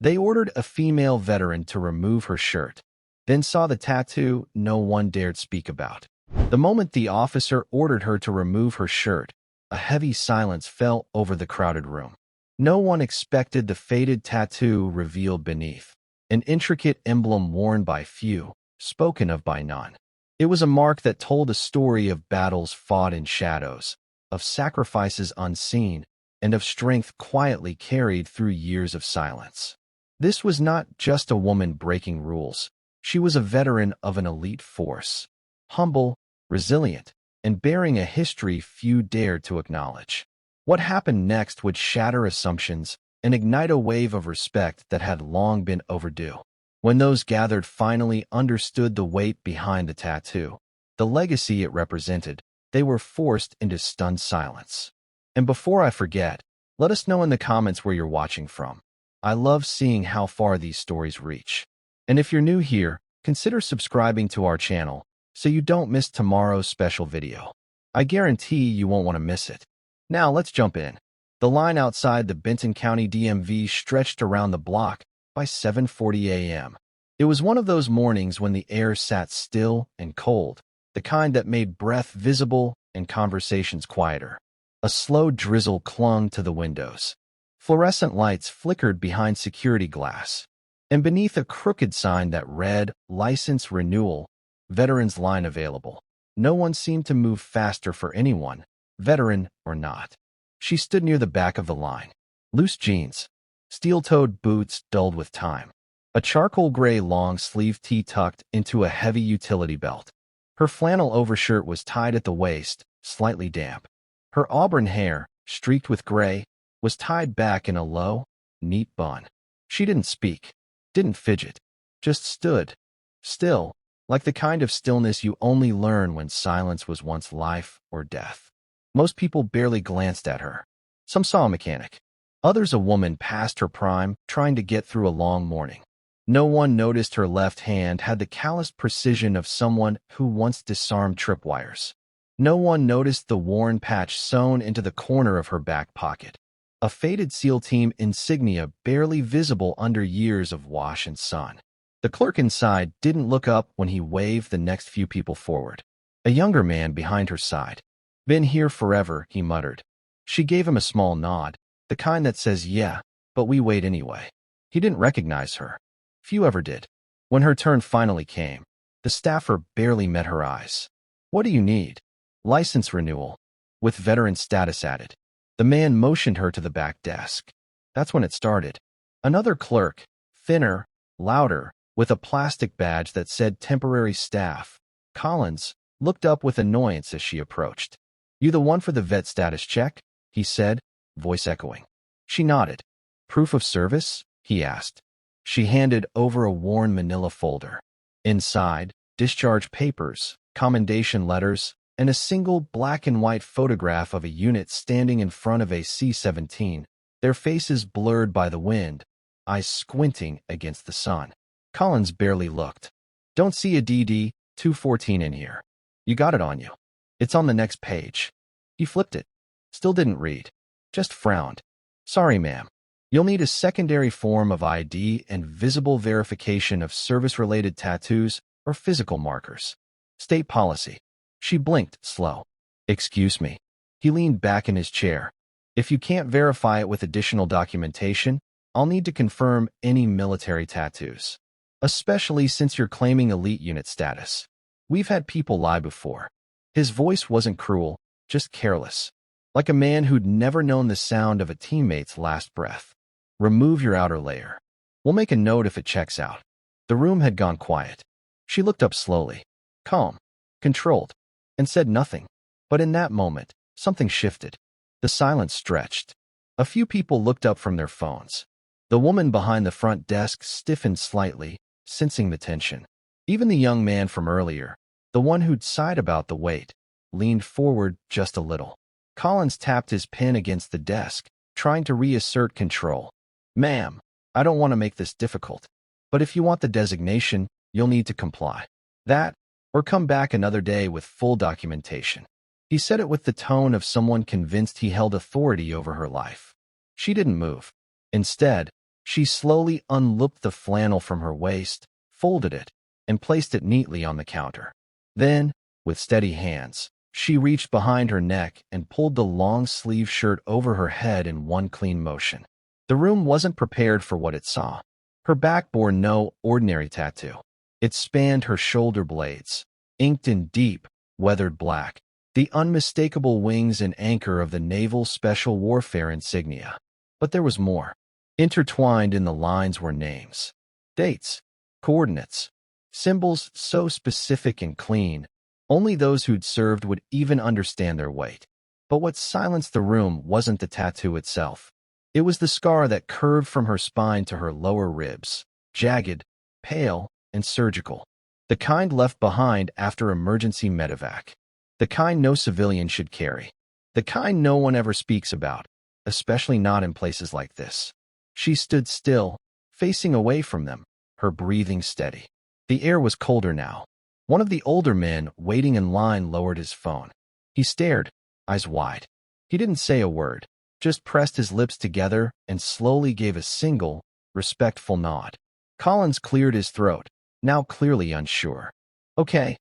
They ordered a female veteran to remove her shirt, then saw the tattoo no one dared speak about. The moment the officer ordered her to remove her shirt, a heavy silence fell over the crowded room. No one expected the faded tattoo revealed beneath, an intricate emblem worn by few, spoken of by none. It was a mark that told a story of battles fought in shadows, of sacrifices unseen, and of strength quietly carried through years of silence. This was not just a woman breaking rules. She was a veteran of an elite force, humble, resilient, and bearing a history few dared to acknowledge. What happened next would shatter assumptions and ignite a wave of respect that had long been overdue. When those gathered finally understood the weight behind the tattoo, the legacy it represented, they were forced into stunned silence. And before I forget, let us know in the comments where you're watching from. I love seeing how far these stories reach. And if you're new here, consider subscribing to our channel so you don't miss tomorrow's special video. I guarantee you won't want to miss it. Now let's jump in. The line outside the Benton County DMV stretched around the block by 7:40 a.m. It was one of those mornings when the air sat still and cold, the kind that made breath visible and conversations quieter. A slow drizzle clung to the windows. Fluorescent lights flickered behind security glass, and beneath a crooked sign that read, "License Renewal, Veterans Line Available." No one seemed to move faster for anyone, veteran or not. She stood near the back of the line. Loose jeans, steel-toed boots dulled with time, a charcoal gray long-sleeve tee tucked into a heavy utility belt. Her flannel overshirt was tied at the waist, slightly damp. Her auburn hair, streaked with gray, was tied back in a low, neat bun. She didn't speak, didn't fidget, just stood, still, like the kind of stillness you only learn when silence was once life or death. Most people barely glanced at her. Some saw a mechanic. Others a woman past her prime, trying to get through a long morning. No one noticed her left hand had the calloused precision of someone who once disarmed tripwires. No one noticed the worn patch sewn into the corner of her back pocket, a faded SEAL team insignia barely visible under years of wash and sun. The clerk inside didn't look up when he waved the next few people forward. A younger man behind her side. "Been here forever," he muttered. She gave him a small nod, the kind that says, "Yeah, but we wait anyway." He didn't recognize her. Few ever did. When her turn finally came, the staffer barely met her eyes. "What do you need?" "License renewal, with veteran status added." The man motioned her to the back desk. That's when it started. Another clerk, thinner, louder, with a plastic badge that said temporary staff, Collins, looked up with annoyance as she approached. "You the one for the vet status check?" he said, voice echoing. She nodded. "Proof of service?" he asked. She handed over a worn manila folder. Inside, discharge papers, commendation letters, and a single black and white photograph of a unit standing in front of a C-17, their faces blurred by the wind, eyes squinting against the sun. Collins barely looked. "Don't see a DD-214 in here. You got it on you. It's on the next page." He flipped it. Still didn't read. Just frowned. "Sorry, ma'am. You'll need a secondary form of ID and visible verification of service-related tattoos or physical markers. State policy." She blinked, slow. "Excuse me." He leaned back in his chair. "If you can't verify it with additional documentation, I'll need to confirm any military tattoos. Especially since you're claiming elite unit status. We've had people lie before." His voice wasn't cruel, just careless, like a man who'd never known the sound of a teammate's last breath. "Remove your outer layer. We'll make a note if it checks out." The room had gone quiet. She looked up slowly, calm, controlled, and said nothing. But in that moment, something shifted. The silence stretched. A few people looked up from their phones. The woman behind the front desk stiffened slightly, sensing the tension. Even the young man from earlier, the one who'd sighed about the wait, leaned forward just a little. Collins tapped his pen against the desk, trying to reassert control. "Ma'am, I don't want to make this difficult, but if you want the designation, you'll need to comply. That, or come back another day with full documentation." He said it with the tone of someone convinced he held authority over her life. She didn't move. Instead, She slowly unlooped the flannel from her waist, folded it, and placed it neatly on the counter. Then, with steady hands, she reached behind her neck and pulled the long-sleeve shirt over her head in one clean motion. The room wasn't prepared for what it saw. Her back bore no ordinary tattoo. It spanned her shoulder blades, inked in deep, weathered black, the unmistakable wings and anchor of the Naval Special Warfare insignia. But there was more. Intertwined in the lines were names, dates, coordinates, symbols so specific and clean, only those who'd served would even understand their weight. But what silenced the room wasn't the tattoo itself. It was the scar that curved from her spine to her lower ribs, jagged, pale, and surgical. The kind left behind after emergency medevac. The kind no civilian should carry. The kind no one ever speaks about, especially not in places like this. She stood still, facing away from them, her breathing steady. The air was colder now. One of the older men waiting in line lowered his phone. He stared, eyes wide. He didn't say a word, just pressed his lips together and slowly gave a single, respectful nod. Collins cleared his throat, now clearly unsure. Okay,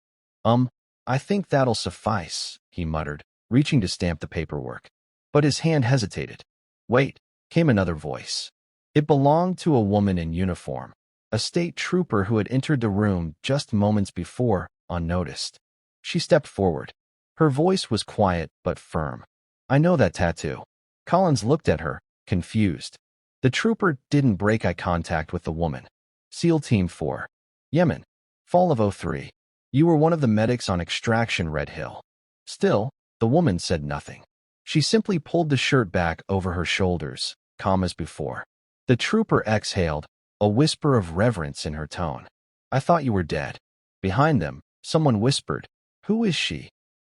I think that'll suffice, he muttered, reaching to stamp the paperwork. But his hand hesitated. Wait, came another voice. It belonged to a woman in uniform, a state trooper who had entered the room just moments before, unnoticed. She stepped forward. Her voice was quiet but firm. I know that tattoo. Collins looked at her, confused. The trooper didn't break eye contact with the woman. SEAL Team 4. Yemen. Fall of '03. You were one of the medics on Extraction Red Hill. Still, the woman said nothing. She simply pulled the shirt back over her shoulders, calm as before. The trooper exhaled, a whisper of reverence in her tone. I thought you were dead. Behind them, someone whispered, Who is she?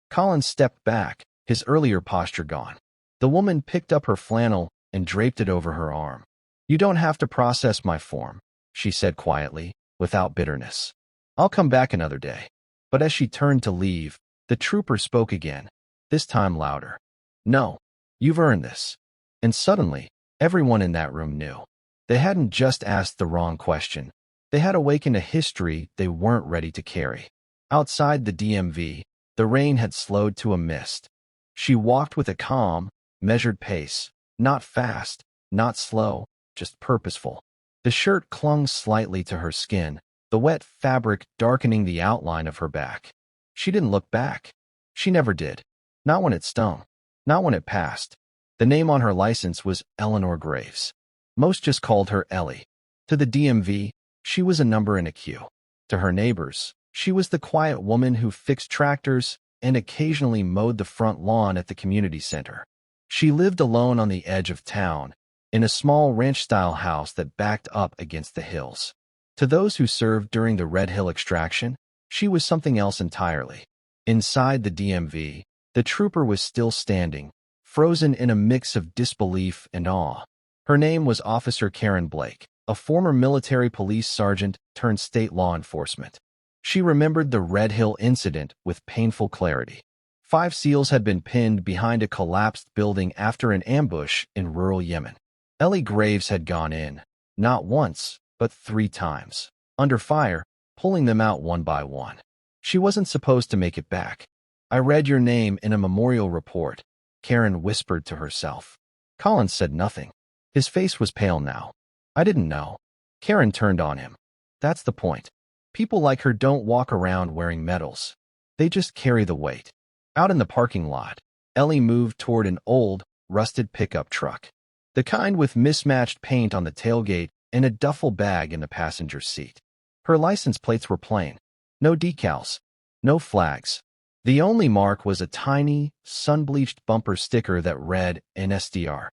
Collins stepped back, his earlier posture gone. The woman picked up her flannel and draped it over her arm. You don't have to process my form, she said quietly, without bitterness. I'll come back another day. But as she turned to leave, the trooper spoke again, this time louder. No, you've earned this. And suddenly, everyone in that room knew. They hadn't just asked the wrong question. They had awakened a history they weren't ready to carry. Outside the DMV, the rain had slowed to a mist. She walked with a calm, measured pace, not fast, not slow, just purposeful. The shirt clung slightly to her skin, the wet fabric darkening the outline of her back. She didn't look back. She never did. Not when it stung. Not when it passed. The name on her license was Eleanor Graves. Most just called her Ellie. To the DMV, she was a number in a queue. To her neighbors, she was the quiet woman who fixed tractors and occasionally mowed the front lawn at the community center. She lived alone on the edge of town, in a small ranch-style house that backed up against the hills. To those who served during the Red Hill extraction, she was something else entirely. Inside the DMV, the trooper was still standing, frozen in a mix of disbelief and awe. Her name was Officer Karen Blake, a former military police sergeant turned state law enforcement. She remembered the Red Hill incident with painful clarity. 5 SEALs had been pinned behind a collapsed building after an ambush in rural Yemen. Ellie Graves had gone in, not once, but 3 times, under fire, pulling them out one by one. She wasn't supposed to make it back. I read your name in a memorial report, Karen whispered to herself. Collins said nothing. His face was pale now. I didn't know. Karen turned on him. That's the point. People like her don't walk around wearing medals. They just carry the weight. Out in the parking lot, Ellie moved toward an old, rusted pickup truck. The kind with mismatched paint on the tailgate and a duffel bag in the passenger seat. Her license plates were plain. No decals. No flags. The only mark was a tiny, sun-bleached bumper sticker that read NSDR,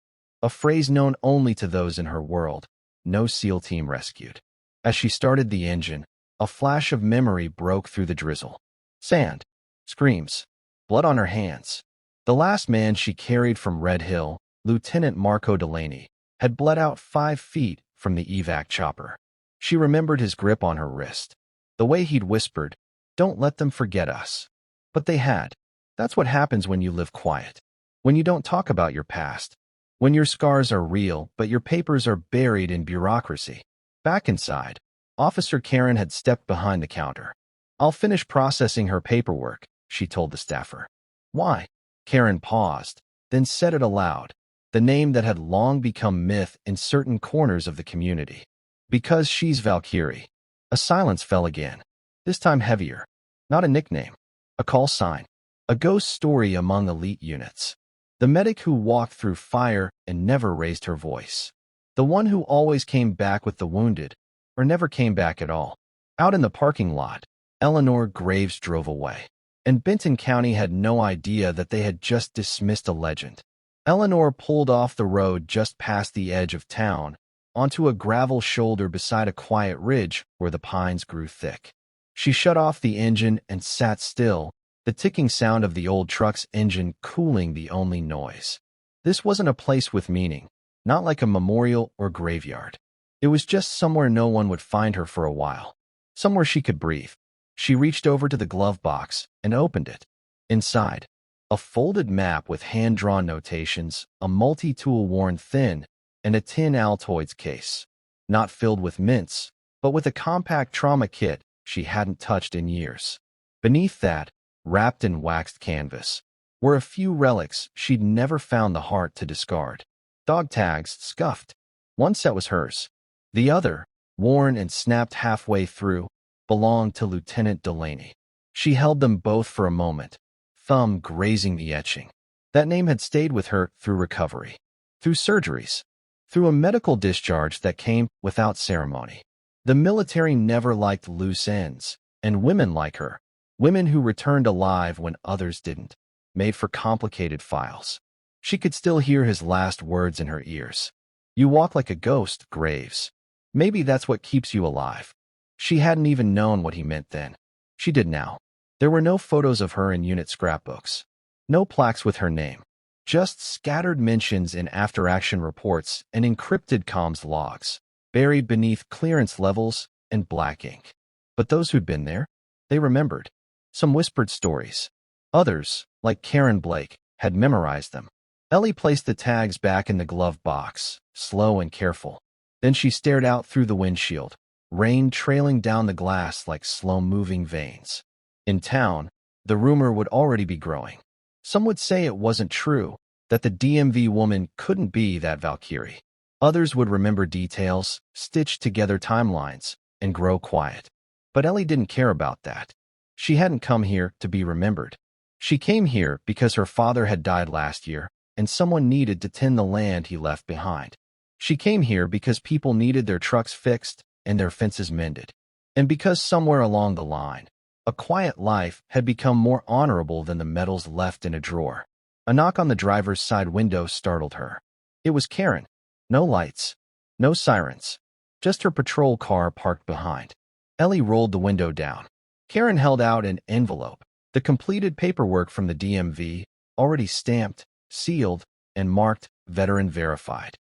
a phrase known only to those in her world, no SEAL team rescued. As she started the engine, a flash of memory broke through the drizzle. Sand. Screams. Blood on her hands. The last man she carried from Red Hill, Lieutenant Marco Delaney, had bled out 5 feet from the evac chopper. She remembered his grip on her wrist. The way he'd whispered, "Don't let them forget us." But they had. That's what happens when you live quiet. When you don't talk about your past. When your scars are real, but your papers are buried in bureaucracy. Back inside, Officer Karen had stepped behind the counter. I'll finish processing her paperwork, she told the staffer. Why? Karen paused, then said it aloud, the name that had long become myth in certain corners of the community. Because she's Valkyrie. A silence fell again, this time heavier. Not a nickname, a call sign, a ghost story among elite units. The medic who walked through fire and never raised her voice. The one who always came back with the wounded, or never came back at all. Out in the parking lot, Eleanor Graves drove away, and Benton County had no idea that they had just dismissed a legend. Eleanor pulled off the road just past the edge of town, onto a gravel shoulder beside a quiet ridge where the pines grew thick. She shut off the engine and sat still, the ticking sound of the old truck's engine cooling the only noise. This wasn't a place with meaning, not like a memorial or graveyard. It was just somewhere no one would find her for a while, somewhere she could breathe. She reached over to the glove box and opened it. Inside, a folded map with hand-drawn notations, a multi-tool worn thin, and a tin Altoids case, not filled with mints, but with a compact trauma kit she hadn't touched in years. Beneath that, wrapped in waxed canvas, were a few relics she'd never found the heart to discard. Dog tags, scuffed. One set was hers. The other, worn and snapped halfway through, belonged to Lieutenant Delaney. She held them both for a moment, thumb grazing the etching. That name had stayed with her through recovery, through surgeries, through a medical discharge that came without ceremony. The military never liked loose ends, and women like her, women who returned alive when others didn't, made for complicated files. She could still hear his last words in her ears. You walk like a ghost, Graves. Maybe that's what keeps you alive. She hadn't even known what he meant then. She did now. There were no photos of her in unit scrapbooks. No plaques with her name. Just scattered mentions in after-action reports and encrypted comms logs, buried beneath clearance levels and black ink. But those who'd been there, they remembered. Some whispered stories. Others, like Karen Blake, had memorized them. Ellie placed the tags back in the glove box, slow and careful. Then she stared out through the windshield, rain trailing down the glass like slow-moving veins. In town, the rumor would already be growing. Some would say it wasn't true, that the DMV woman couldn't be that Valkyrie. Others would remember details, stitch together timelines, and grow quiet. But Ellie didn't care about that. She hadn't come here to be remembered. She came here because her father had died last year, and someone needed to tend the land he left behind. She came here because people needed their trucks fixed and their fences mended. And because somewhere along the line, a quiet life had become more honorable than the medals left in a drawer. A knock on the driver's side window startled her. It was Karen. No lights, no sirens, just her patrol car parked behind. Ellie rolled the window down. Karen held out an envelope, the completed paperwork from the DMV, already stamped, sealed, and marked Veteran Verified.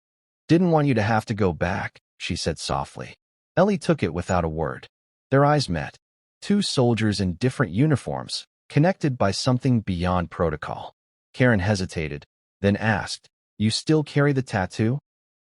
Didn't want you to have to go back, she said softly. Ellie took it without a word. Their eyes met. Two soldiers in different uniforms, connected by something beyond protocol. Karen hesitated, then asked, "You still carry the tattoo?"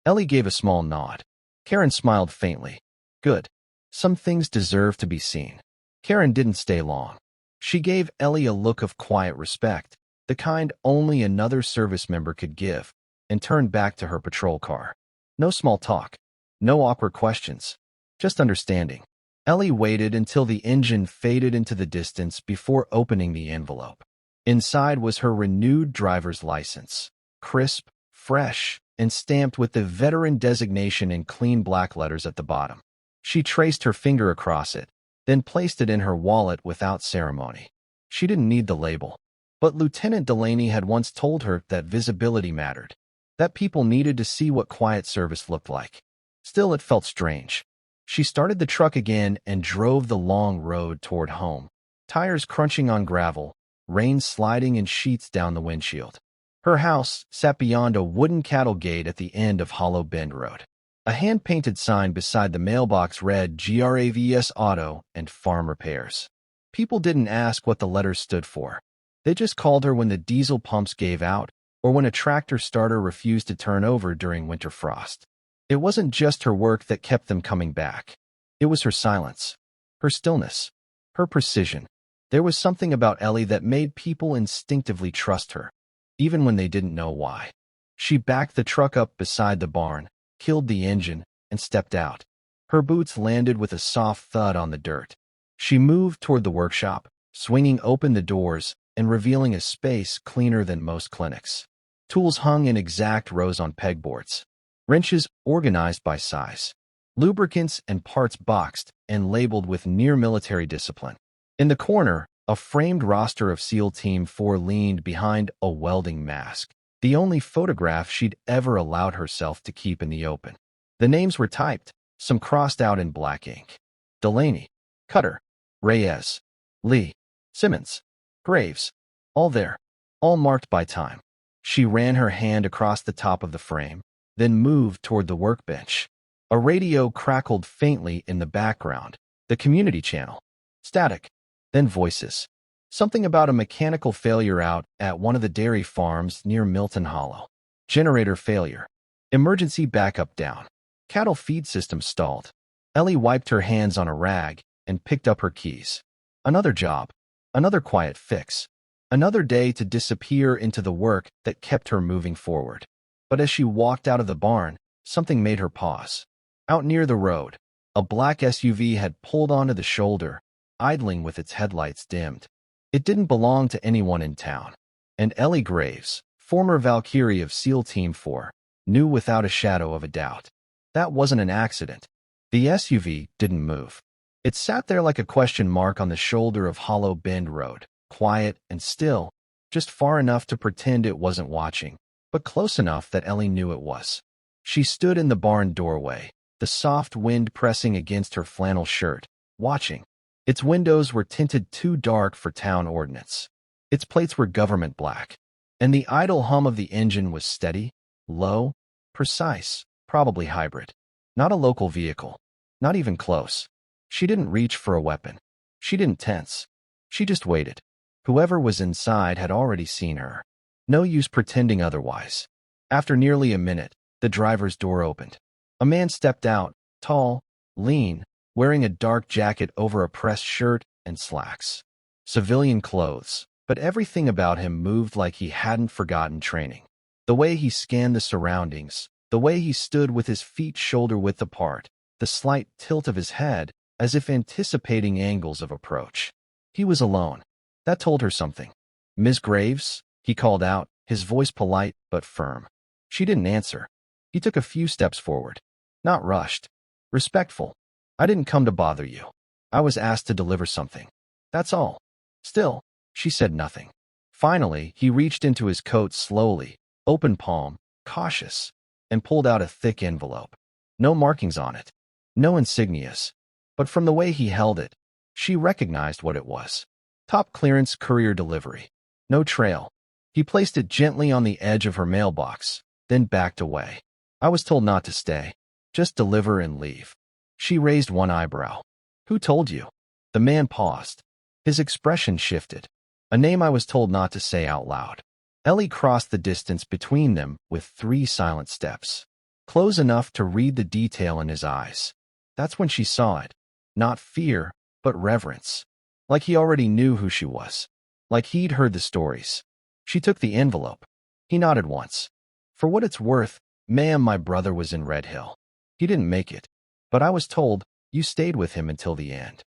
Ellie gave a small nod. Karen smiled faintly. Good. Some things deserve to be seen. Karen didn't stay long. She gave Ellie a look of quiet respect, the kind only another service member could give, and turned back to her patrol car. No small talk. No awkward questions. Just understanding. Ellie waited until the engine faded into the distance before opening the envelope. Inside was her renewed driver's license. Crisp, fresh, and stamped with the veteran designation in clean black letters at the bottom. She traced her finger across it, then placed it in her wallet without ceremony. She didn't need the label. But Lieutenant Delaney had once told her that visibility mattered, that people needed to see what quiet service looked like. Still, it felt strange. She started the truck again and drove the long road toward home, tires crunching on gravel, rain sliding in sheets down the windshield. Her house sat beyond a wooden cattle gate at the end of Hollow Bend Road. A hand-painted sign beside the mailbox read GRAVS Auto and Farm Repairs. People didn't ask what the letters stood for. They just called her when the diesel pumps gave out or when a tractor starter refused to turn over during winter frost. It wasn't just her work that kept them coming back. It was her silence, her stillness, her precision. There was something about Ellie that made people instinctively trust her, even when they didn't know why. She backed the truck up beside the barn, killed the engine, and stepped out. Her boots landed with a soft thud on the dirt. She moved toward the workshop, swinging open the doors and revealing a space cleaner than most clinics. Tools hung in exact rows on pegboards, wrenches organized by size, lubricants and parts boxed and labeled with near-military discipline. In the corner, a framed roster of SEAL Team 4 leaned behind a welding mask, the only photograph she'd ever allowed herself to keep in the open. The names were typed, some crossed out in black ink. Delaney, Cutter, Reyes, Lee, Simmons, Graves, all there, all marked by time. She ran her hand across the top of the frame, then moved toward the workbench. A radio crackled faintly in the background, the community channel. Static, then voices. Something about a mechanical failure out at one of the dairy farms near Milton Hollow. Generator failure. Emergency backup down. Cattle feed system stalled. Ellie wiped her hands on a rag and picked up her keys. Another job. Another quiet fix. Another day to disappear into the work that kept her moving forward. But as she walked out of the barn, something made her pause. Out near the road, a black SUV had pulled onto the shoulder, idling with its headlights dimmed. It didn't belong to anyone in town. And Ellie Graves, former Valkyrie of SEAL Team 4, knew without a shadow of a doubt. That wasn't an accident. The SUV didn't move. It sat there like a question mark on the shoulder of Hollow Bend Road, quiet and still, just far enough to pretend it wasn't watching, but close enough that Ellie knew it was. She stood in the barn doorway, the soft wind pressing against her flannel shirt, watching. Its windows were tinted too dark for town ordnance. Its plates were government black, and the idle hum of the engine was steady, low, precise, probably hybrid. Not a local vehicle, not even close. She didn't reach for a weapon. She didn't tense. She just waited. Whoever was inside had already seen her. No use pretending otherwise. After nearly a minute, the driver's door opened. A man stepped out, tall, lean, wearing a dark jacket over a pressed shirt and slacks. Civilian clothes, but everything about him moved like he hadn't forgotten training. The way he scanned the surroundings, the way he stood with his feet shoulder-width apart, the slight tilt of his head, as if anticipating angles of approach. He was alone. That told her something. "Ms. Graves?" he called out, his voice polite but firm. She didn't answer. He took a few steps forward. Not rushed. Respectful. "I didn't come to bother you. I was asked to deliver something. That's all." Still, she said nothing. Finally, he reached into his coat slowly, open palm, cautious, and pulled out a thick envelope. No markings on it. No insignias. But from the way he held it, she recognized what it was. Top clearance courier delivery. No trail. He placed it gently on the edge of her mailbox, then backed away. "I was told not to stay. Just deliver and leave." She raised one eyebrow. "Who told you?" The man paused. His expression shifted. "A name I was told not to say out loud." Ellie crossed the distance between them with 3 silent steps. Close enough to read the detail in his eyes. That's when she saw it. Not fear, but reverence. Like he already knew who she was. Like he'd heard the stories. She took the envelope. He nodded once. "For what it's worth, ma'am, my brother was in Red Hill. He didn't make it. But I was told you stayed with him until the end."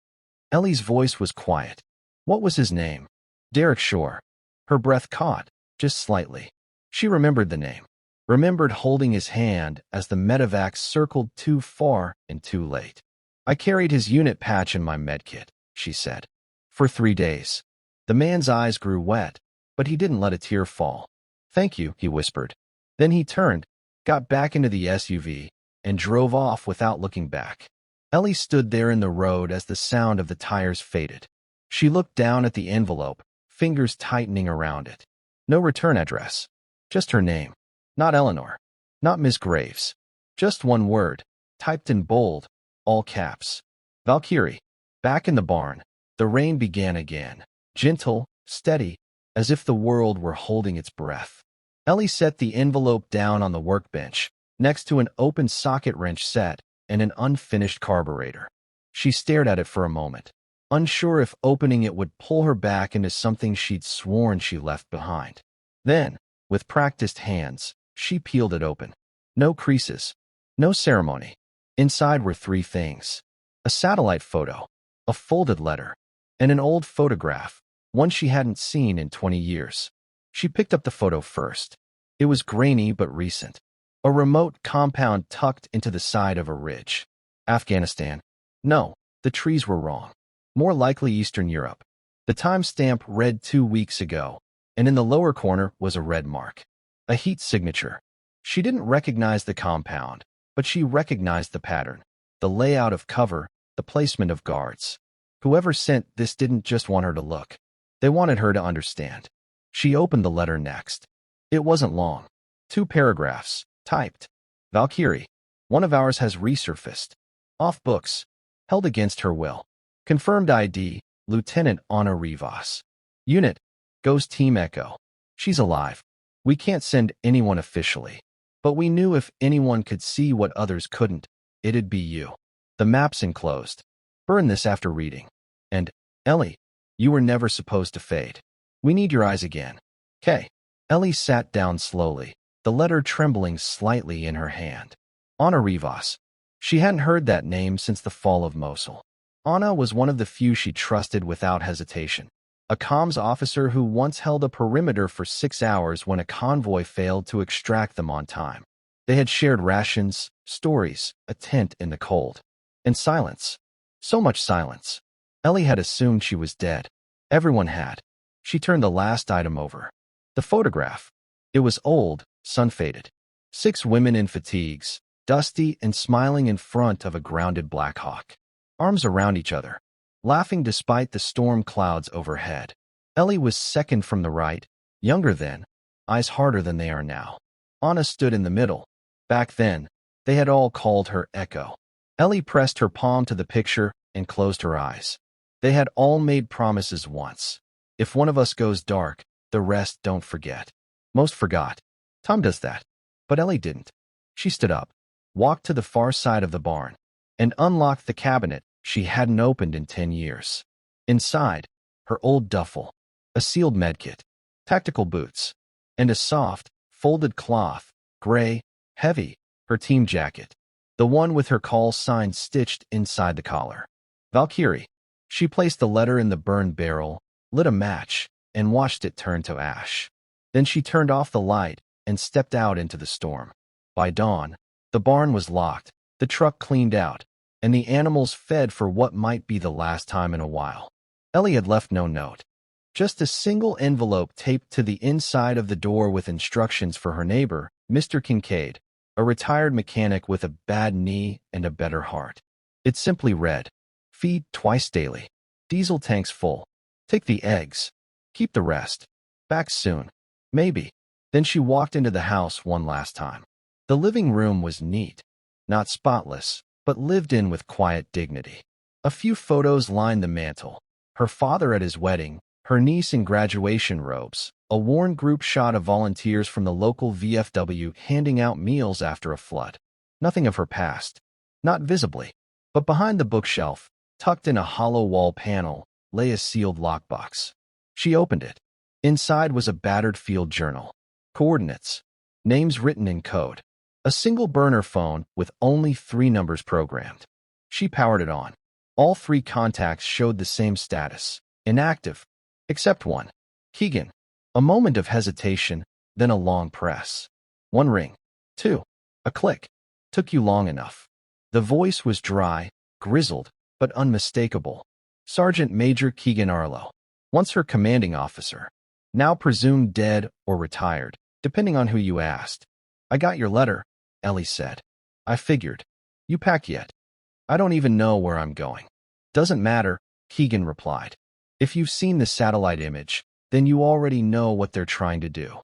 Ellie's voice was quiet. "What was his name?" "Derek Shore." Her breath caught, just slightly. She remembered the name. Remembered holding his hand as the medevac circled too far and too late. "I carried his unit patch in my medkit," she said. "For 3 days." The man's eyes grew wet, but he didn't let a tear fall. "Thank you," he whispered. Then he turned, got back into the SUV, and drove off without looking back. Ellie stood there in the road as the sound of the tires faded. She looked down at the envelope, fingers tightening around it. No return address. Just her name. Not Eleanor. Not Miss Graves. Just one word, typed in bold, all caps. Valkyrie. Back in the barn, the rain began again. Gentle, steady, as if the world were holding its breath. Ellie set the envelope down on the workbench, next to an open socket wrench set and an unfinished carburetor. She stared at it for a moment, unsure if opening it would pull her back into something she'd sworn she left behind. Then, with practiced hands, she peeled it open. No creases, no ceremony. Inside were three things: a satellite photo, a folded letter, and an old photograph, one she hadn't seen in 20 years. She picked up the photo first. It was grainy but recent. A remote compound tucked into the side of a ridge. Afghanistan. No, the trees were wrong. More likely Eastern Europe. The timestamp read 2 weeks ago, and in the lower corner was a red mark. A heat signature. She didn't recognize the compound, but she recognized the pattern, the layout of cover, the placement of guards. Whoever sent this didn't just want her to look. They wanted her to understand. She opened the letter next. It wasn't long. 2 paragraphs, typed. Valkyrie, one of ours has resurfaced. Off books. Held against her will. Confirmed ID, Lieutenant Anna Rivas. Unit, Ghost Team Echo. She's alive. We can't send anyone officially. But we knew if anyone could see what others couldn't, it'd be you. The map's enclosed. Burn this after reading. And, Ellie, you were never supposed to fade. We need your eyes again. K. Ellie sat down slowly, the letter trembling slightly in her hand. Anna Rivas. She hadn't heard that name since the fall of Mosul. Anna was one of the few she trusted without hesitation. A comms officer who once held a perimeter for 6 hours when a convoy failed to extract them on time. They had shared rations, stories, a tent in the cold. And silence. So much silence. Ellie had assumed she was dead. Everyone had. She turned the last item over. The photograph. It was old, sun-faded. 6 women in fatigues, dusty and smiling in front of a grounded Black Hawk. Arms around each other, laughing despite the storm clouds overhead. Ellie was second from the right, younger then, eyes harder than they are now. Anna stood in the middle. Back then, they had all called her Echo. Ellie pressed her palm to the picture and closed her eyes. They had all made promises once. If one of us goes dark, the rest don't forget. Most forgot. Tom does that. But Ellie didn't. She stood up, walked to the far side of the barn, and unlocked the cabinet she hadn't opened in 10 years. Inside, her old duffel, a sealed medkit, tactical boots, and a soft, folded cloth, gray, heavy, her team jacket, the one with her call sign stitched inside the collar. Valkyrie. She placed the letter in the burn barrel, lit a match, and watched it turn to ash. Then she turned off the light and stepped out into the storm. By dawn, the barn was locked, the truck cleaned out, and the animals fed for what might be the last time in a while. Ellie had left no note. Just a single envelope taped to the inside of the door with instructions for her neighbor, Mr. Kincaid, a retired mechanic with a bad knee and a better heart. It simply read, "Feed twice daily. Diesel tanks full. Take the eggs. Keep the rest. Back soon. Maybe." Then she walked into the house one last time. The living room was neat, not spotless, but lived in with quiet dignity. A few photos lined the mantel. Her father at his wedding, her niece in graduation robes, a worn group shot of volunteers from the local VFW handing out meals after a flood. Nothing of her past. Not visibly. But behind the bookshelf, tucked in a hollow wall panel, lay a sealed lockbox. She opened it. Inside was a battered field journal. Coordinates. Names written in code. A single burner phone with only 3 numbers programmed. She powered it on. All 3 contacts showed the same status. Inactive. Except one. Keegan. A moment of hesitation, then a long press. 1 ring. 2. A click. Took you long enough. The voice was dry, grizzled, but unmistakable. Sergeant Major Keegan Arlo. Once her commanding officer. Now presumed dead or retired, depending on who you asked. "I got your letter," Ellie said. "I figured. You packed yet?" "I don't even know where I'm going." "Doesn't matter," Keegan replied. "If you've seen the satellite image, then you already know what they're trying to do."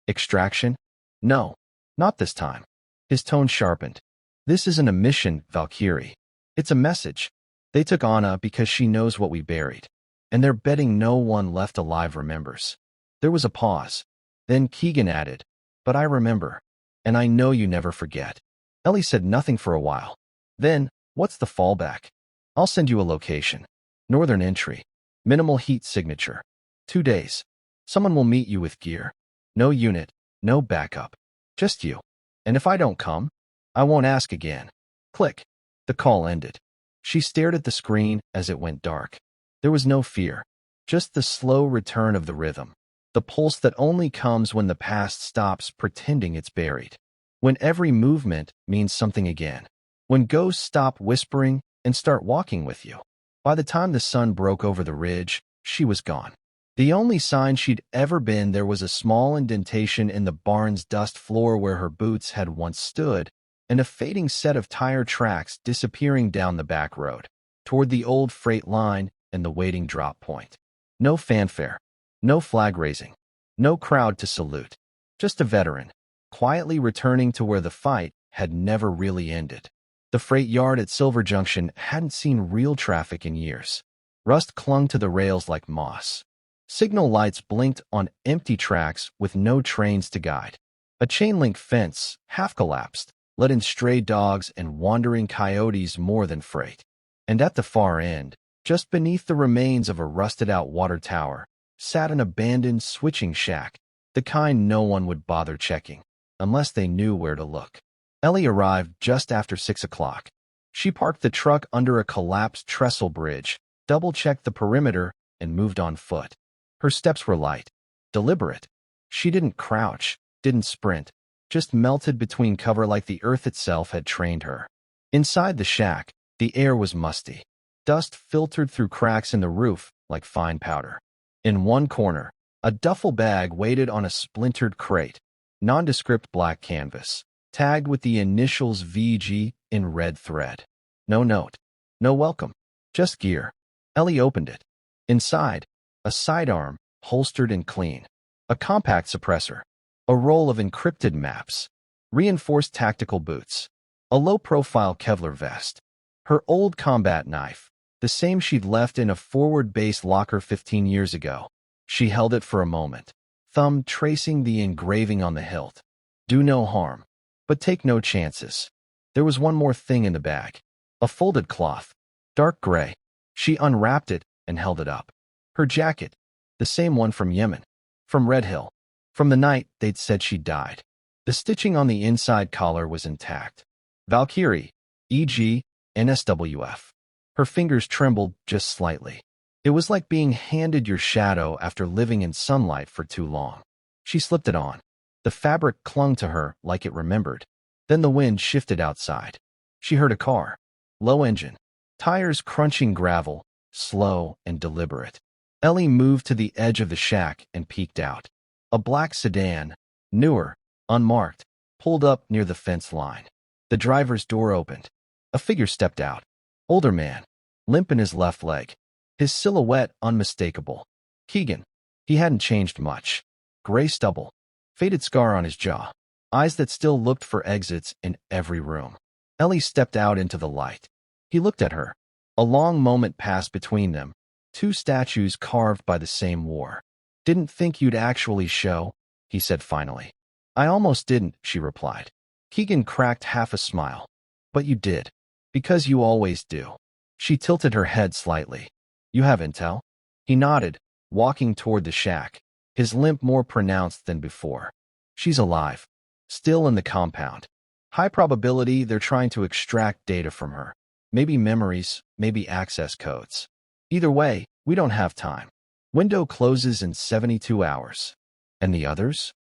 "Extraction?" "No, not this time." His tone sharpened. "This isn't a mission, Valkyrie. It's a message. They took Anna because she knows what we buried. And they're betting no one left alive remembers." There was a pause. Then Keegan added, But I remember. And I know you never forget. Ellie said nothing for a while. Then, what's the fallback? I'll send you a location. Northern entry. Minimal heat signature. 2 days. Someone will meet you with gear. No unit, no backup. Just you. And if I don't come, I won't ask again. Click. The call ended. She stared at the screen as it went dark. There was no fear. Just the slow return of the rhythm. The pulse that only comes when the past stops pretending it's buried. When every movement means something again. When ghosts stop whispering and start walking with you. By the time the sun broke over the ridge, she was gone. The only sign she'd ever been there was a small indentation in the barn's dust floor where her boots had once stood, and a fading set of tire tracks disappearing down the back road, toward the old freight line and the waiting drop point. No fanfare, no flag raising, no crowd to salute. Just a veteran, quietly returning to where the fight had never really ended. The freight yard at Silver Junction hadn't seen real traffic in years. Rust clung to the rails like moss. Signal lights blinked on empty tracks with no trains to guide. A chain-link fence, half collapsed, let in stray dogs and wandering coyotes more than freight. And at the far end, just beneath the remains of a rusted-out water tower, sat an abandoned switching shack, the kind no one would bother checking, unless they knew where to look. Ellie arrived just after 6 o'clock. She parked the truck under a collapsed trestle bridge, double-checked the perimeter, and moved on foot. Her steps were light, deliberate. She didn't crouch, didn't sprint, just melted between cover like the earth itself had trained her. Inside the shack, the air was musty. Dust filtered through cracks in the roof like fine powder. In one corner, a duffel bag waited on a splintered crate, nondescript black canvas, tagged with the initials VG in red thread. No note, no welcome, just gear. Ellie opened it. Inside, a sidearm, holstered and clean, a compact suppressor, a roll of encrypted maps, reinforced tactical boots, a low-profile Kevlar vest, her old combat knife, the same she'd left in a forward base locker 15 years ago. She held it for a moment, thumb tracing the engraving on the hilt. Do no harm, but take no chances. There was one more thing in the bag, a folded cloth, dark gray. She unwrapped it and held it up. Her jacket, the same one from Yemen, from Red Hill, from the night they'd said she died. The stitching on the inside collar was intact. Valkyrie, e.g., NSWF. Her fingers trembled just slightly. It was like being handed your shadow after living in sunlight for too long. She slipped it on. The fabric clung to her like it remembered. Then the wind shifted outside. She heard a car. Low engine. Tires crunching gravel, slow and deliberate. Ellie moved to the edge of the shack and peeked out. A black sedan, newer, unmarked, pulled up near the fence line. The driver's door opened. A figure stepped out. Older man, limp in his left leg. His silhouette unmistakable. Keegan. He hadn't changed much. Gray stubble. Faded scar on his jaw. Eyes that still looked for exits in every room. Ellie stepped out into the light. He looked at her. A long moment passed between them. 2 statues carved by the same war. Didn't think you'd actually show, he said finally. I almost didn't, she replied. Keegan cracked half a smile. But you did. Because you always do. She tilted her head slightly. You have intel? He nodded, walking toward the shack, his limp more pronounced than before. She's alive. Still in the compound. High probability they're trying to extract data from her. Maybe memories, maybe access codes. Either way, we don't have time. Window closes in 72 hours. And the others?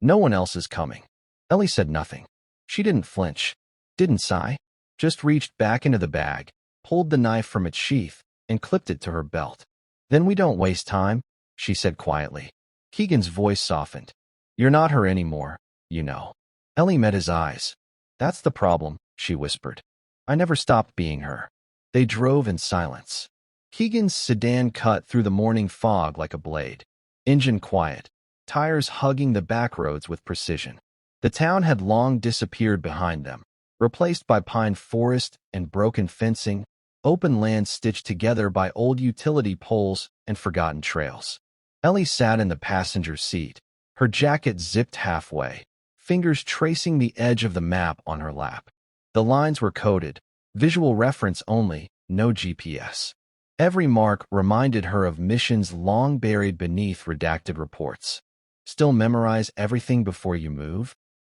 No one else is coming. Ellie said nothing. She didn't flinch, didn't sigh, just reached back into the bag, pulled the knife from its sheath, and clipped it to her belt. Then we don't waste time, she said quietly. Keegan's voice softened. You're not her anymore, you know. Ellie met his eyes. That's the problem, she whispered. I never stopped being her. They drove in silence. Keegan's sedan cut through the morning fog like a blade. Engine quiet, tires hugging the back roads with precision. The town had long disappeared behind them, replaced by pine forest and broken fencing, open land stitched together by old utility poles and forgotten trails. Ellie sat in the passenger seat, her jacket zipped halfway, fingers tracing the edge of the map on her lap. The lines were coded, visual reference only, no GPS. Every mark reminded her of missions long buried beneath redacted reports. Still memorize everything before you move?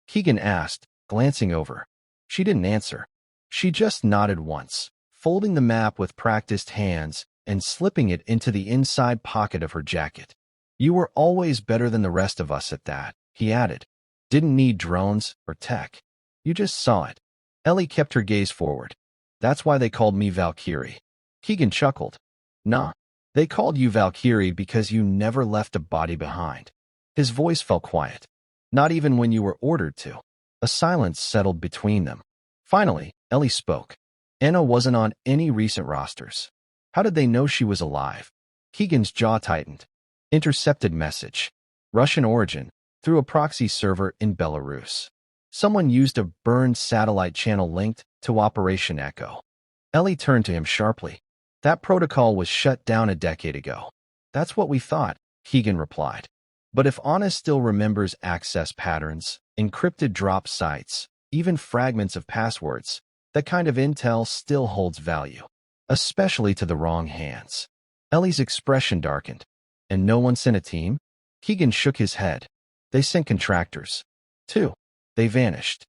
Keegan asked, glancing over. She didn't answer. She just nodded once, folding the map with practiced hands and slipping it into the inside pocket of her jacket. You were always better than the rest of us at that, he added. Didn't need drones or tech. You just saw it. Ellie kept her gaze forward. That's why they called me Valkyrie. Keegan chuckled. Nah, they called you Valkyrie because you never left a body behind. His voice fell quiet. Not even when you were ordered to. A silence settled between them. Finally, Ellie spoke. Anna wasn't on any recent rosters. How did they know she was alive? Keegan's jaw tightened. Intercepted message. Russian origin, through a proxy server in Belarus. Someone used a burned satellite channel linked to Operation Echo. Ellie turned to him sharply. That protocol was shut down a decade ago. That's what we thought, Keegan replied. But if Anna still remembers access patterns, encrypted drop sites, even fragments of passwords, that kind of intel still holds value, especially to the wrong hands. Ellie's expression darkened. And no one sent a team? Keegan shook his head. They sent contractors. 2. They vanished.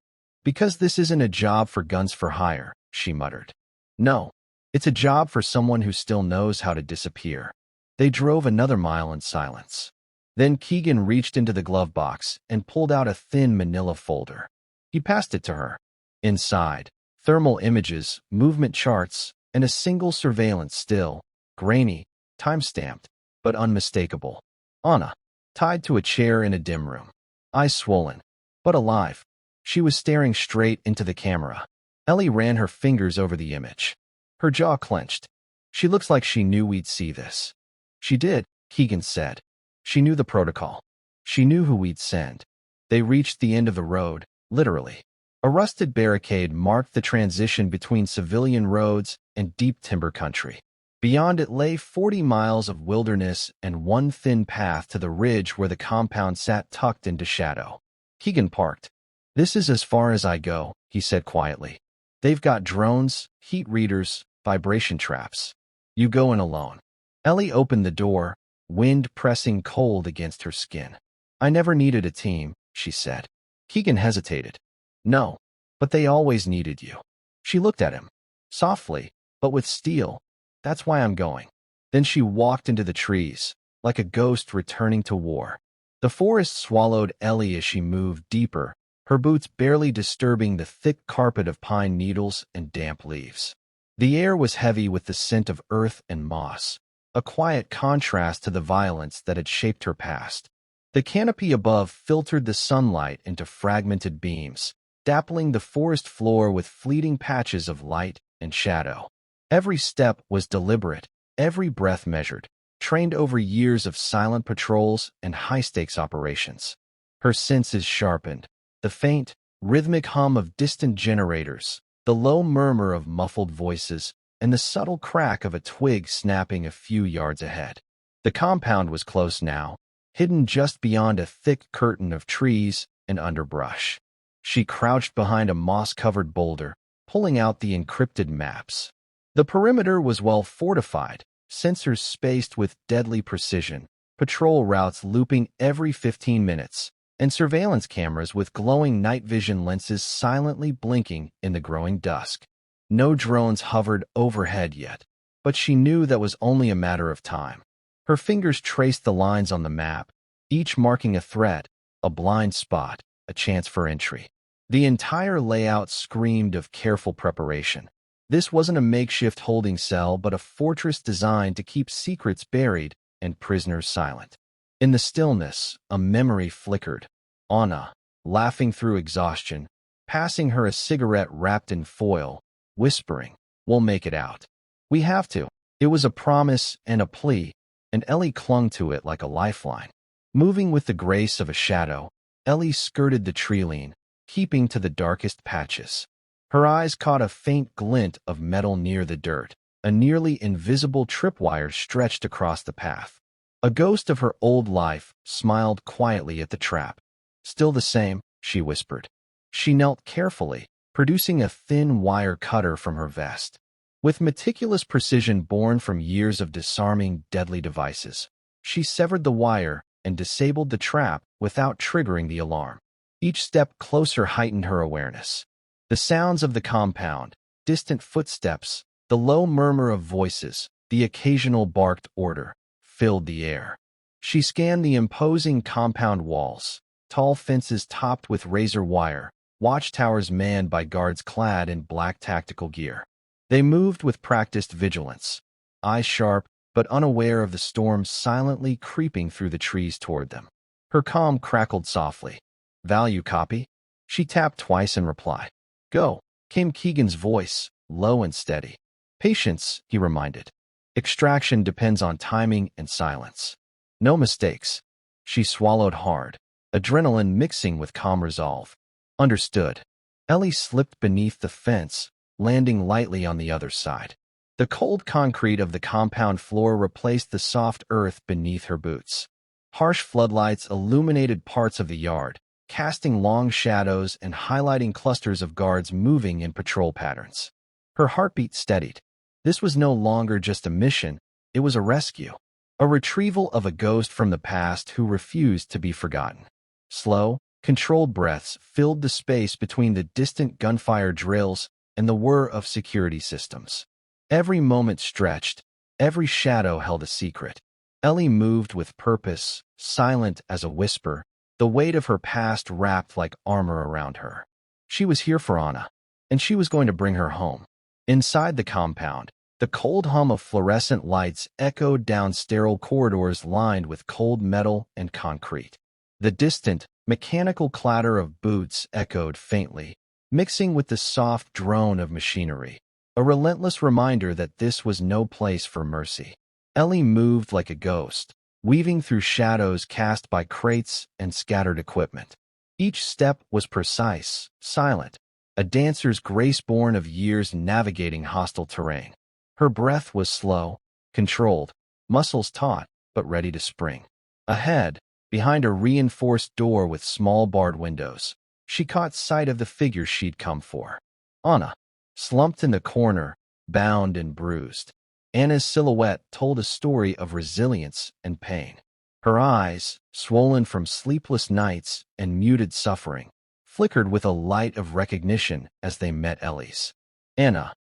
Because this isn't a job for guns for hire, she muttered. No, it's a job for someone who still knows how to disappear. They drove another mile in silence. Then Keegan reached into the glove box and pulled out a thin manila folder. He passed it to her. Inside, thermal images, movement charts, and a single surveillance still, grainy, time-stamped, but unmistakable. Anna, tied to a chair in a dim room. Eyes swollen, but alive. She was staring straight into the camera. Ellie ran her fingers over the image. Her jaw clenched. She looks like she knew we'd see this. She did, Keegan said. She knew the protocol. She knew who we'd send. They reached the end of the road, literally. A rusted barricade marked the transition between civilian roads and deep timber country. Beyond it lay 40 miles of wilderness and one thin path to the ridge where the compound sat tucked into shadow. Keegan parked. This is as far as I go, he said quietly. They've got drones, heat readers, vibration traps. You go in alone. Ellie opened the door, wind pressing cold against her skin. I never needed a team, she said. Keegan hesitated. No, but they always needed you. She looked at him, softly, but with steel. That's why I'm going. Then she walked into the trees, like a ghost returning to war. The forest swallowed Ellie as she moved deeper, her boots barely disturbing the thick carpet of pine needles and damp leaves. The air was heavy with the scent of earth and moss, a quiet contrast to the violence that had shaped her past. The canopy above filtered the sunlight into fragmented beams, dappling the forest floor with fleeting patches of light and shadow. Every step was deliberate, every breath measured, trained over years of silent patrols and high-stakes operations. Her senses sharpened, the faint, rhythmic hum of distant generators, the low murmur of muffled voices, and the subtle crack of a twig snapping a few yards ahead. The compound was close now, hidden just beyond a thick curtain of trees and underbrush. She crouched behind a moss-covered boulder, pulling out the encrypted maps. The perimeter was well fortified, sensors spaced with deadly precision, patrol routes looping every 15 minutes, and surveillance cameras with glowing night vision lenses silently blinking in the growing dusk. No drones hovered overhead yet, but she knew that was only a matter of time. Her fingers traced the lines on the map, each marking a threat, a blind spot, a chance for entry. The entire layout screamed of careful preparation. This wasn't a makeshift holding cell, but a fortress designed to keep secrets buried and prisoners silent. In the stillness, a memory flickered. Anna, laughing through exhaustion, passing her a cigarette wrapped in foil, whispering, "We'll make it out. We have to." It was a promise and a plea, and Ellie clung to it like a lifeline. Moving with the grace of a shadow, Ellie skirted the tree-line, keeping to the darkest patches. Her eyes caught a faint glint of metal near the dirt. A nearly invisible tripwire stretched across the path. A ghost of her old life smiled quietly at the trap. Still the same, she whispered. She knelt carefully, producing a thin wire cutter from her vest. With meticulous precision born from years of disarming deadly devices, she severed the wire and disabled the trap without triggering the alarm. Each step closer heightened her awareness. The sounds of the compound, distant footsteps, the low murmur of voices, the occasional barked order, filled the air. She scanned the imposing compound walls, tall fences topped with razor wire, watchtowers manned by guards clad in black tactical gear. They moved with practiced vigilance, eyes sharp but unaware of the storm silently creeping through the trees toward them. Her comm crackled softly. "Value copy?" She tapped twice in reply. "Go," came Keegan's voice, low and steady. "Patience," he reminded. "Extraction depends on timing and silence. No mistakes." She swallowed hard, adrenaline mixing with calm resolve. "Understood." Ellie slipped beneath the fence, landing lightly on the other side. The cold concrete of the compound floor replaced the soft earth beneath her boots. Harsh floodlights illuminated parts of the yard, casting long shadows and highlighting clusters of guards moving in patrol patterns. Her heartbeat steadied. This was no longer just a mission, it was a rescue. A retrieval of a ghost from the past who refused to be forgotten. Slow, controlled breaths filled the space between the distant gunfire drills and the whir of security systems. Every moment stretched, every shadow held a secret. Ellie moved with purpose, silent as a whisper, the weight of her past wrapped like armor around her. She was here for Anna, and she was going to bring her home. Inside the compound, the cold hum of fluorescent lights echoed down sterile corridors lined with cold metal and concrete. The distant, mechanical clatter of boots echoed faintly, mixing with the soft drone of machinery, a relentless reminder that this was no place for mercy. Ellie moved like a ghost, weaving through shadows cast by crates and scattered equipment. Each step was precise, silent, a dancer's grace born of years navigating hostile terrain. Her breath was slow, controlled, muscles taut but ready to spring. Ahead, behind a reinforced door with small barred windows, she caught sight of the figure she'd come for. Anna, slumped in the corner, bound and bruised. Anna's silhouette told a story of resilience and pain. Her eyes, swollen from sleepless nights and muted suffering, flickered with a light of recognition as they met Ellie's. "Anna,"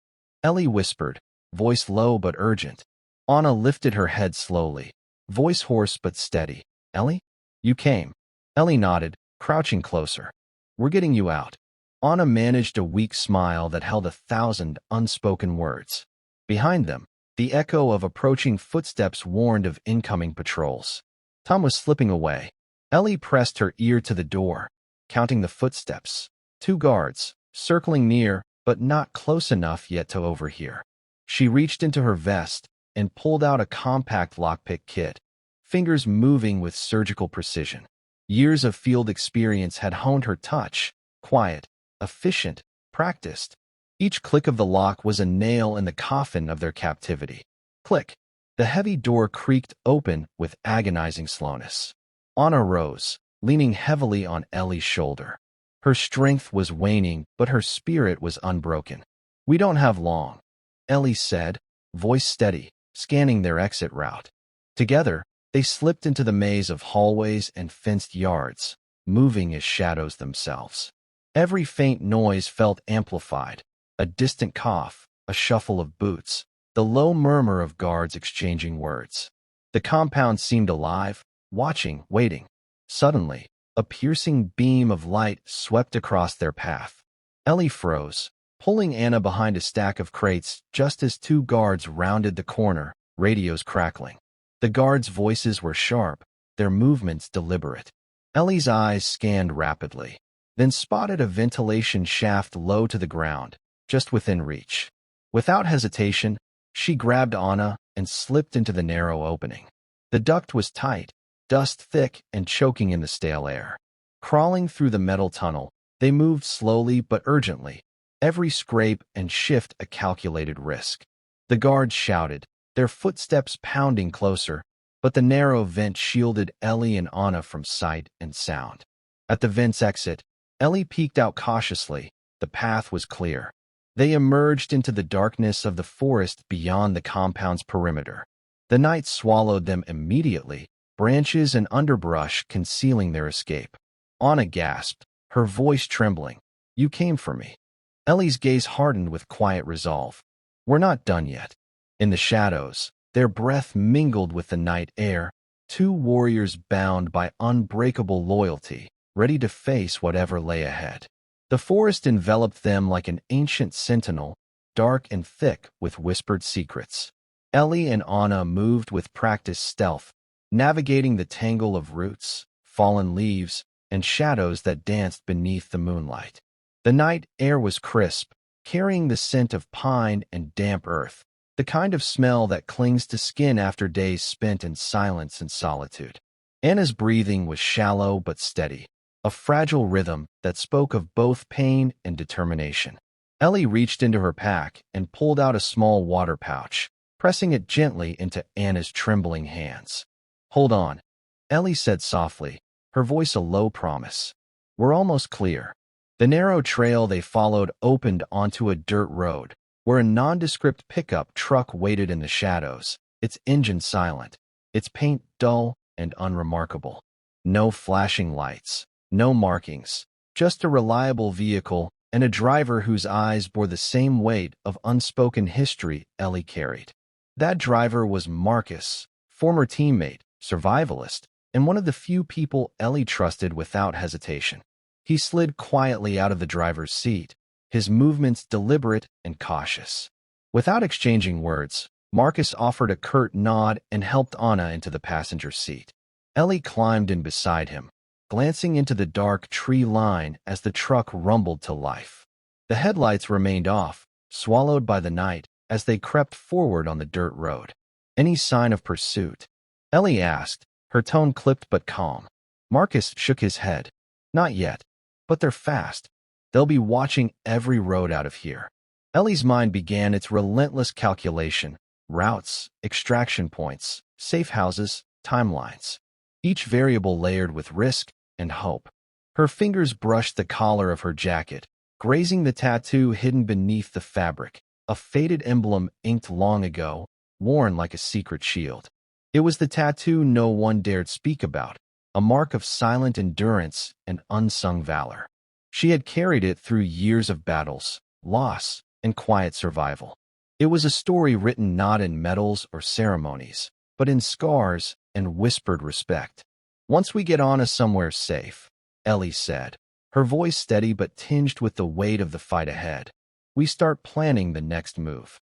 Ellie whispered, voice low but urgent. Anna lifted her head slowly, voice hoarse but steady. "Ellie? You came." Ellie nodded, crouching closer. "We're getting you out." Anna managed a weak smile that held 1,000 unspoken words. Behind them, the echo of approaching footsteps warned of incoming patrols. Tom was slipping away. Ellie pressed her ear to the door, counting the footsteps. 2 guards, circling near, but not close enough yet to overhear. She reached into her vest and pulled out a compact lockpick kit, fingers moving with surgical precision. Years of field experience had honed her touch, quiet, efficient, practiced. Each click of the lock was a nail in the coffin of their captivity. Click. The heavy door creaked open with agonizing slowness. Anna rose, leaning heavily on Ellie's shoulder. Her strength was waning, but her spirit was unbroken. "We don't have long," Ellie said, voice steady, scanning their exit route. Together, they slipped into the maze of hallways and fenced yards, moving as shadows themselves. Every faint noise felt amplified, a distant cough, a shuffle of boots, the low murmur of guards exchanging words. The compound seemed alive, watching, waiting. Suddenly, a piercing beam of light swept across their path. Ellie froze, pulling Anna behind a stack of crates just as 2 guards rounded the corner, radios crackling. The guards' voices were sharp, their movements deliberate. Ellie's eyes scanned rapidly, then spotted a ventilation shaft low to the ground, just within reach. Without hesitation, she grabbed Anna and slipped into the narrow opening. The duct was tight, dust thick and choking in the stale air. Crawling through the metal tunnel, they moved slowly but urgently, every scrape and shift a calculated risk. The guards shouted, their footsteps pounding closer, but the narrow vent shielded Ellie and Anna from sight and sound. At the vent's exit, Ellie peeked out cautiously. The path was clear. They emerged into the darkness of the forest beyond the compound's perimeter. The night swallowed them immediately, branches and underbrush concealing their escape. Anna gasped, her voice trembling. "You came for me." Ellie's gaze hardened with quiet resolve. "We're not done yet." In the shadows, their breath mingled with the night air, two warriors bound by unbreakable loyalty, ready to face whatever lay ahead. The forest enveloped them like an ancient sentinel, dark and thick with whispered secrets. Ellie and Anna moved with practiced stealth, navigating the tangle of roots, fallen leaves, and shadows that danced beneath the moonlight. The night air was crisp, carrying the scent of pine and damp earth, the kind of smell that clings to skin after days spent in silence and solitude. Anna's breathing was shallow but steady, a fragile rhythm that spoke of both pain and determination. Ellie reached into her pack and pulled out a small water pouch, pressing it gently into Anna's trembling hands. "Hold on," Ellie said softly, her voice a low promise. "We're almost clear." The narrow trail they followed opened onto a dirt road, where a nondescript pickup truck waited in the shadows, its engine silent, its paint dull and unremarkable. No flashing lights, no markings, just a reliable vehicle and a driver whose eyes bore the same weight of unspoken history Ellie carried. That driver was Marcus, former teammate, survivalist, and one of the few people Ellie trusted without hesitation. He slid quietly out of the driver's seat, his movements deliberate and cautious. Without exchanging words, Marcus offered a curt nod and helped Anna into the passenger seat. Ellie climbed in beside him, glancing into the dark tree line as the truck rumbled to life. The headlights remained off, swallowed by the night, as they crept forward on the dirt road. "Any sign of pursuit?" Ellie asked, her tone clipped but calm. Marcus shook his head. "Not yet, but they're fast. They'll be watching every road out of here." Ellie's mind began its relentless calculation: routes, extraction points, safe houses, timelines. Each variable layered with risk and hope. Her fingers brushed the collar of her jacket, grazing the tattoo hidden beneath the fabric, a faded emblem inked long ago, worn like a secret shield. It was the tattoo no one dared speak about, a mark of silent endurance and unsung valor. She had carried it through years of battles, loss, and quiet survival. It was a story written not in medals or ceremonies, but in scars and whispered respect. "Once we get Anna somewhere safe," Ellie said, her voice steady but tinged with the weight of the fight ahead, "we start planning the next move."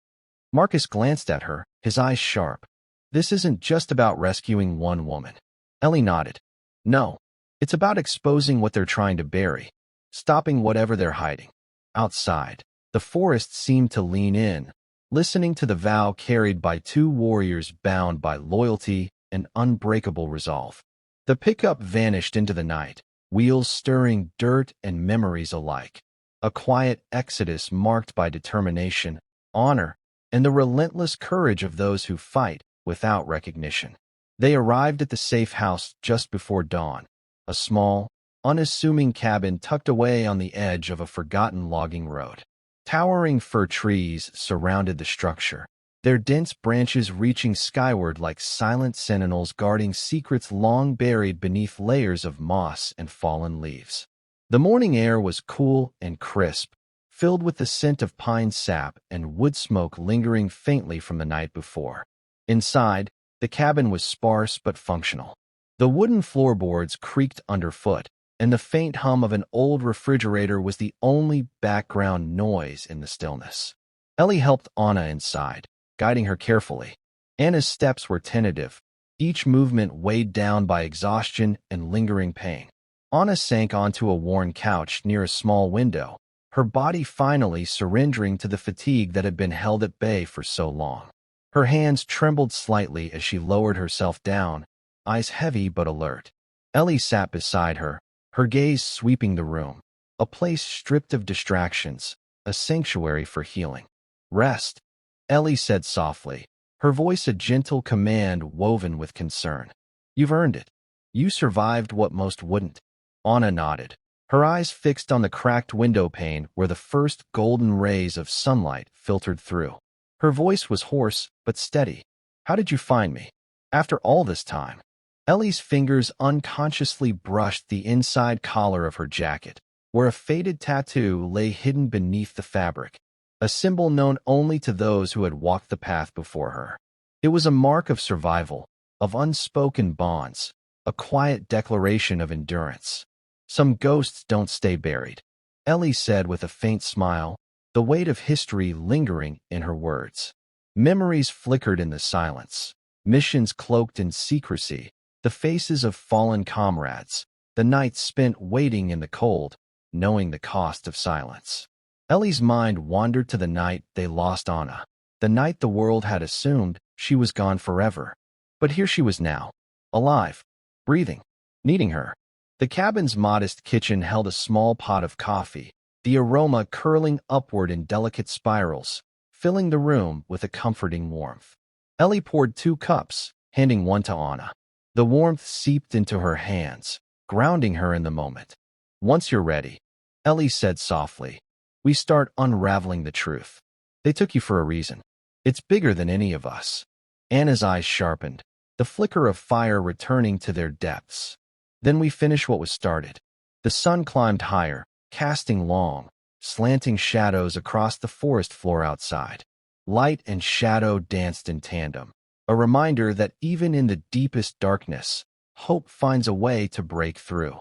Marcus glanced at her, his eyes sharp. "This isn't just about rescuing one woman." Ellie nodded. "No, it's about exposing what they're trying to bury, stopping whatever they're hiding." Outside, the forest seemed to lean in, listening to the vow carried by two warriors bound by loyalty and unbreakable resolve. The pickup vanished into the night, wheels stirring dirt and memories alike. A quiet exodus marked by determination, honor, and the relentless courage of those who fight without recognition. They arrived at the safe house just before dawn, a small, unassuming cabin tucked away on the edge of a forgotten logging road. Towering fir trees surrounded the structure, their dense branches reaching skyward like silent sentinels guarding secrets long buried beneath layers of moss and fallen leaves. The morning air was cool and crisp, filled with the scent of pine sap and wood smoke lingering faintly from the night before. Inside, the cabin was sparse but functional. The wooden floorboards creaked underfoot, and the faint hum of an old refrigerator was the only background noise in the stillness. Ellie helped Anna inside, guiding her carefully. Anna's steps were tentative, each movement weighed down by exhaustion and lingering pain. Anna sank onto a worn couch near a small window, her body finally surrendering to the fatigue that had been held at bay for so long. Her hands trembled slightly as she lowered herself down, eyes heavy but alert. Ellie sat beside her, her gaze sweeping the room, a place stripped of distractions, a sanctuary for healing. "Rest," Ellie said softly, her voice a gentle command woven with concern. "You've earned it. You survived what most wouldn't." Anna nodded, her eyes fixed on the cracked window pane where the first golden rays of sunlight filtered through. Her voice was hoarse but steady. "How did you find me? After all this time?" Ellie's fingers unconsciously brushed the inside collar of her jacket, where a faded tattoo lay hidden beneath the fabric, a symbol known only to those who had walked the path before her. It was a mark of survival, of unspoken bonds, a quiet declaration of endurance. "Some ghosts don't stay buried," Ellie said with a faint smile, the weight of history lingering in her words. Memories flickered in the silence, missions cloaked in secrecy, the faces of fallen comrades, the nights spent waiting in the cold, knowing the cost of silence. Ellie's mind wandered to the night they lost Anna, the night the world had assumed she was gone forever. But here she was now, alive, breathing, needing her. The cabin's modest kitchen held a small pot of coffee, the aroma curling upward in delicate spirals, filling the room with a comforting warmth. Ellie poured 2 cups, handing one to Anna. The warmth seeped into her hands, grounding her in the moment. "Once you're ready," Ellie said softly, "we start unraveling the truth. They took you for a reason. It's bigger than any of us." Anna's eyes sharpened, the flicker of fire returning to their depths. "Then we finish what was started." The sun climbed higher, casting long, slanting shadows across the forest floor outside. Light and shadow danced in tandem, a reminder that even in the deepest darkness, hope finds a way to break through.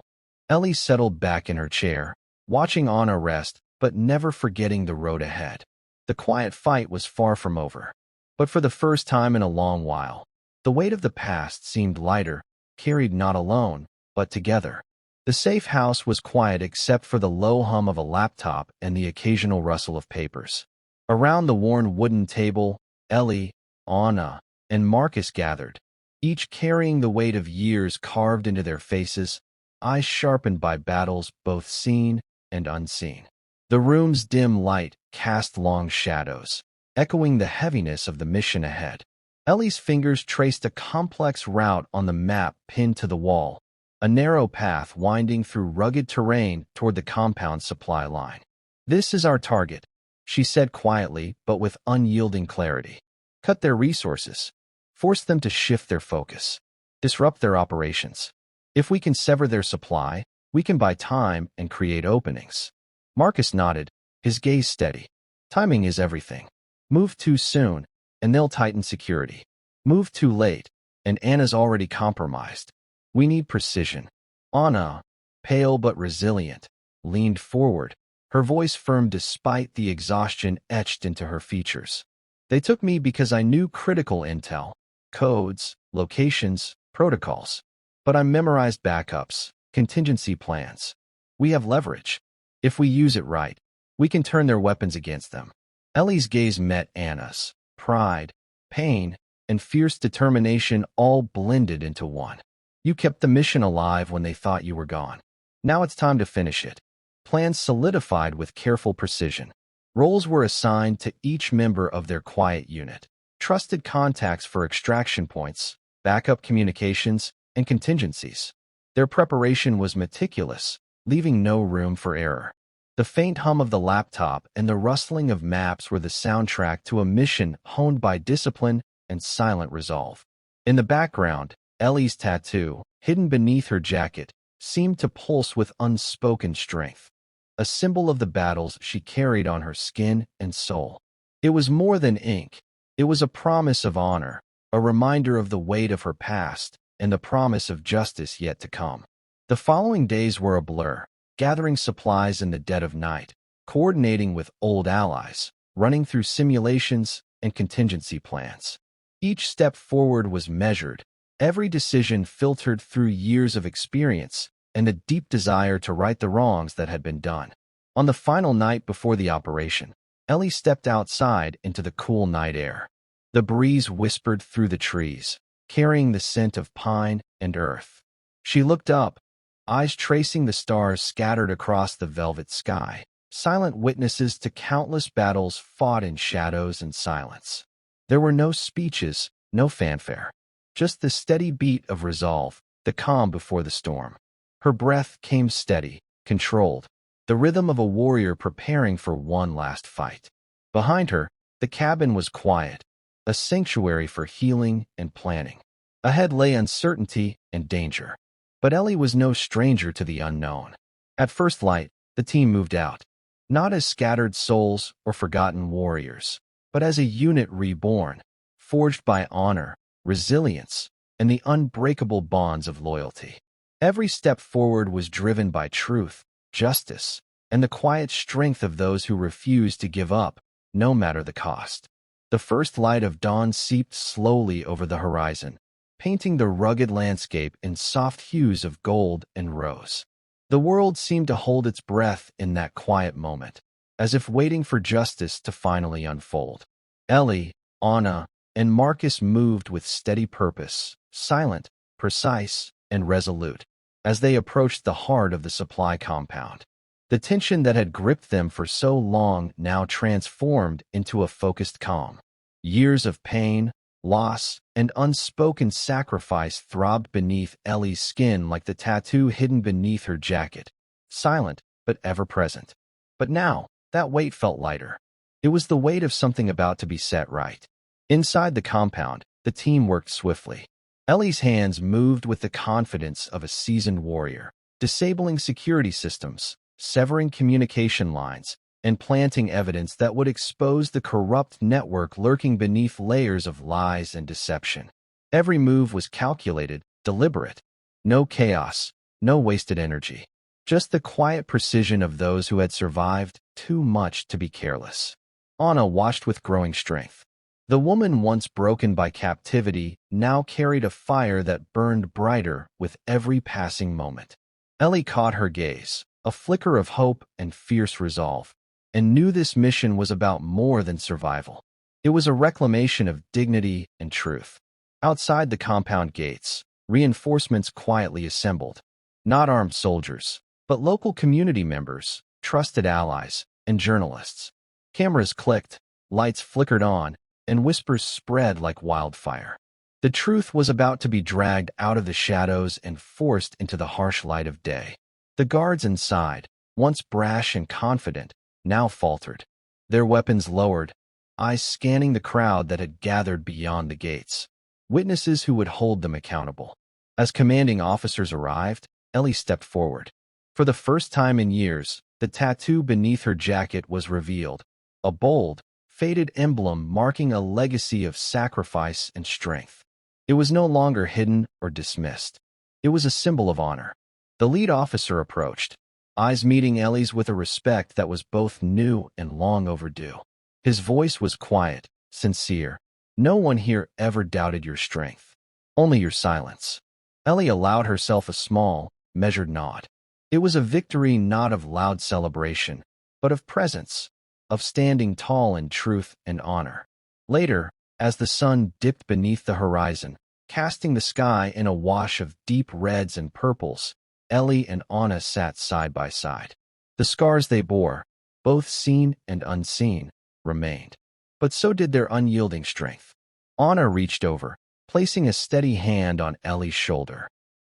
Ellie settled back in her chair, watching Anna rest but never forgetting the road ahead. The quiet fight was far from over. But for the first time in a long while, the weight of the past seemed lighter, carried not alone, but together. The safe house was quiet except for the low hum of a laptop and the occasional rustle of papers. Around the worn wooden table, Ellie, Anna, and Marcus gathered, each carrying the weight of years carved into their faces, eyes sharpened by battles both seen and unseen. The room's dim light cast long shadows, echoing the heaviness of the mission ahead. Ellie's fingers traced a complex route on the map pinned to the wall, a narrow path winding through rugged terrain toward the compound's supply line. "This is our target," she said quietly but with unyielding clarity. "Cut their resources. Force them to shift their focus. Disrupt their operations. If we can sever their supply, we can buy time and create openings." Marcus nodded, his gaze steady. "Timing is everything. Move too soon, and they'll tighten security. Move too late, and Anna's already compromised. We need precision." Anna, pale but resilient, leaned forward, her voice firm despite the exhaustion etched into her features. "They took me because I knew critical intel, codes, locations, protocols. But I memorized backups, contingency plans. We have leverage. If we use it right, we can turn their weapons against them." Ellie's gaze met Anna's, pride, pain, and fierce determination all blended into one. "You kept the mission alive when they thought you were gone. Now it's time to finish it." Plans solidified with careful precision. Roles were assigned to each member of their quiet unit. Trusted contacts for extraction points, backup communications, and contingencies. Their preparation was meticulous, leaving no room for error. The faint hum of the laptop and the rustling of maps were the soundtrack to a mission honed by discipline and silent resolve. In the background, Ellie's tattoo, hidden beneath her jacket, seemed to pulse with unspoken strength, a symbol of the battles she carried on her skin and soul. It was more than ink. It was a promise of honor, a reminder of the weight of her past, and the promise of justice yet to come. The following days were a blur, gathering supplies in the dead of night, coordinating with old allies, running through simulations and contingency plans. Each step forward was measured, every decision filtered through years of experience and a deep desire to right the wrongs that had been done. On the final night before the operation, Ellie stepped outside into the cool night air. The breeze whispered through the trees, carrying the scent of pine and earth. She looked up, eyes tracing the stars scattered across the velvet sky, silent witnesses to countless battles fought in shadows and silence. There were no speeches, no fanfare, just the steady beat of resolve, the calm before the storm. Her breath came steady, controlled, the rhythm of a warrior preparing for one last fight. Behind her, the cabin was quiet, a sanctuary for healing and planning. Ahead lay uncertainty and danger. But Ellie was no stranger to the unknown. At first light, the team moved out, not as scattered souls or forgotten warriors, but as a unit reborn, forged by honor, resilience, and the unbreakable bonds of loyalty. Every step forward was driven by truth, justice, and the quiet strength of those who refused to give up, no matter the cost. The first light of dawn seeped slowly over the horizon, painting the rugged landscape in soft hues of gold and rose. The world seemed to hold its breath in that quiet moment, as if waiting for justice to finally unfold. Ellie, Anna, and Marcus moved with steady purpose, silent, precise, and resolute, as they approached the heart of the supply compound. The tension that had gripped them for so long now transformed into a focused calm. Years of pain, loss, and unspoken sacrifice throbbed beneath Ellie's skin like the tattoo hidden beneath her jacket, silent but ever present. But now, that weight felt lighter. It was the weight of something about to be set right. Inside the compound, the team worked swiftly. Ellie's hands moved with the confidence of a seasoned warrior, disabling security systems, severing communication lines, and planting evidence that would expose the corrupt network lurking beneath layers of lies and deception. Every move was calculated, deliberate. No chaos, no wasted energy. Just the quiet precision of those who had survived too much to be careless. Anna watched with growing strength. The woman once broken by captivity now carried a fire that burned brighter with every passing moment. Ellie caught her gaze, a flicker of hope and fierce resolve, and knew this mission was about more than survival. It was a reclamation of dignity and truth. Outside the compound gates, reinforcements quietly assembled. Not armed soldiers, but local community members, trusted allies, and journalists. Cameras clicked, lights flickered on, and whispers spread like wildfire. The truth was about to be dragged out of the shadows and forced into the harsh light of day. The guards inside, once brash and confident, now faltered, their weapons lowered, eyes scanning the crowd that had gathered beyond the gates, witnesses who would hold them accountable. As commanding officers arrived, Ellie stepped forward. For the first time in years, the tattoo beneath her jacket was revealed, a bold, faded emblem marking a legacy of sacrifice and strength. It was no longer hidden or dismissed. It was a symbol of honor. The lead officer approached, eyes meeting Ellie's with a respect that was both new and long overdue. His voice was quiet, sincere. No one here ever doubted your strength, only your silence. Ellie allowed herself a small, measured nod. It was a victory not of loud celebration, but of presence, of standing tall in truth and honor. Later, as the sun dipped beneath the horizon, casting the sky in a wash of deep reds and purples, Ellie and Anna sat side by side. The scars they bore, both seen and unseen, remained. But so did their unyielding strength. Anna reached over, placing a steady hand on Ellie's shoulder.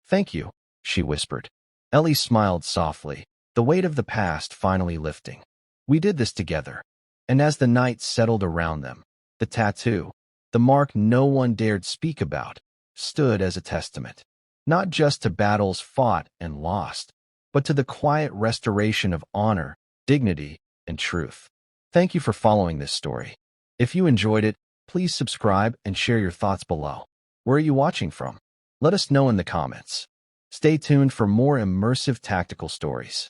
"Thank you," she whispered. Ellie smiled softly, the weight of the past finally lifting. "We did this together." And as the night settled around them, the tattoo, the mark no one dared speak about, stood as a testament, not just to battles fought and lost, but to the quiet restoration of honor, dignity, and truth. Thank you for following this story. If you enjoyed it, please subscribe and share your thoughts below. Where are you watching from? Let us know in the comments. Stay tuned for more immersive tactical stories.